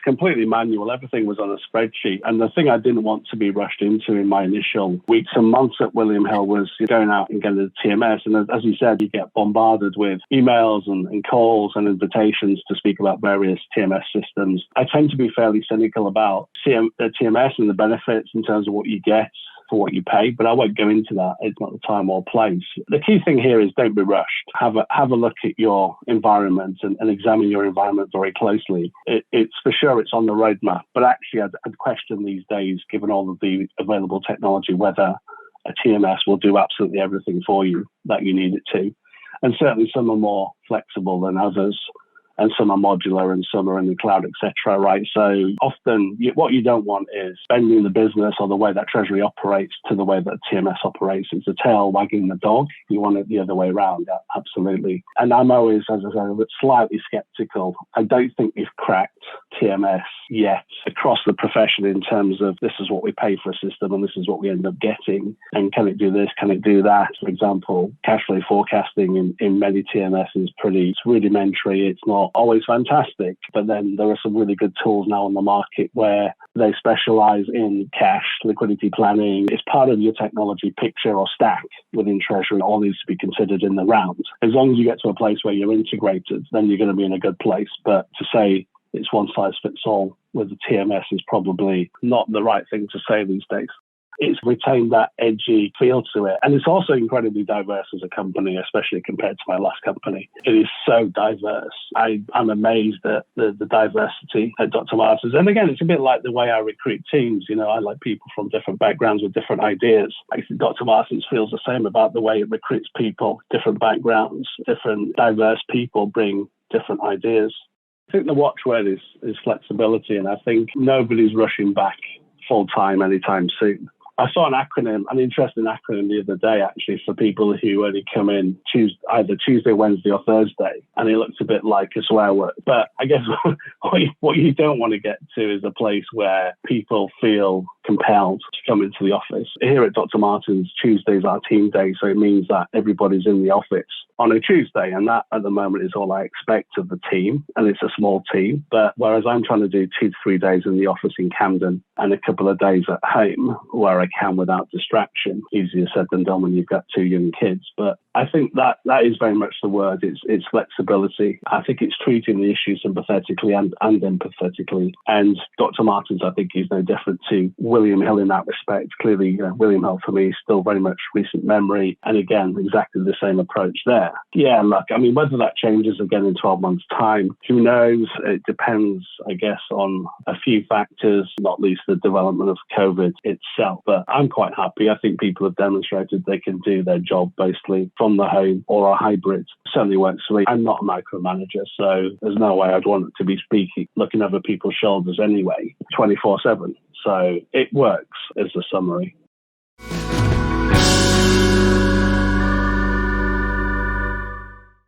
completely manual. Everything was on a spreadsheet. And the thing I didn't want to be rushed into in my initial weeks and months at William Hill was going out and getting the TMS. And as you said, you get bombarded with emails and calls and invitations to speak about various TMS systems. I tend to be fairly cynical about the TMS and the benefits in terms of what you get for what you pay, but I won't go into that. It's not the time or place. The key thing here is don't be rushed. Have a look at your environment and examine your environment very closely. It's for sure it's on the roadmap, but actually I'd question these days, given all of the available technology, whether a TMS will do absolutely everything for you that you need it to. And certainly some are more flexible than others, and some are modular and some are in the cloud, etc. Right? So often what you don't want is bending the business or the way that Treasury operates to the way that TMS operates. It's a tail wagging the dog. You want it the other way around. Yeah, absolutely. And I'm always, as I say, slightly skeptical. I don't think we've cracked TMS yet across the profession in terms of this is what we pay for a system and this is what we end up getting. And can it do this? Can it do that? For example, cash flow forecasting in many TMS is it's rudimentary. It's not always fantastic, but then there are some really good tools now on the market where they specialize in cash, liquidity planning. It's part of your technology picture or stack within Treasury. It all needs to be considered in the round. As long as you get to a place where you're integrated, then you're going to be in a good place. But to say it's one size fits all with the TMS is probably not the right thing to say these days. It's retained that edgy feel to it. And it's also incredibly diverse as a company, especially compared to my last company. It is so diverse. I'm amazed at the diversity at Dr. Martens. And again, it's a bit like the way I recruit teams. You know, I like people from different backgrounds with different ideas. Actually, Dr. Martens feels the same about the way it recruits people, different backgrounds, different diverse people bring different ideas. I think the watchword is flexibility. And I think nobody's rushing back full time anytime soon. I saw an interesting acronym the other day, actually, for people who only come in either Tuesday, Wednesday, or Thursday, and it looks a bit like a swear word. But I guess what you don't want to get to is a place where people feel compelled to come into the office. Here at Dr. Martens, Tuesday's our team day, so it means that everybody's in the office on a Tuesday, and that at the moment is all I expect of the team, and it's a small team. But whereas I'm trying to do 2 to 3 days in the office in Camden and a couple of days at home where I can without distraction, easier said than done when you've got 2 young kids. But I think that is very much the word. It's flexibility. I think it's treating the issue sympathetically and empathetically. And Dr. Martens, I think, is no different to William Hill in that respect. Clearly, William Hill for me is still very much recent memory. And again, exactly the same approach there. Yeah, look, I mean, whether that changes again in 12 months' time, who knows? It depends, I guess, on a few factors, not least the development of COVID itself. But I'm quite happy. I think people have demonstrated they can do their job basically from the home or a hybrid. Certainly works for me. I'm not a micromanager, so there's no way I'd want to be looking over people's shoulders anyway, 24/7. So it works as a summary.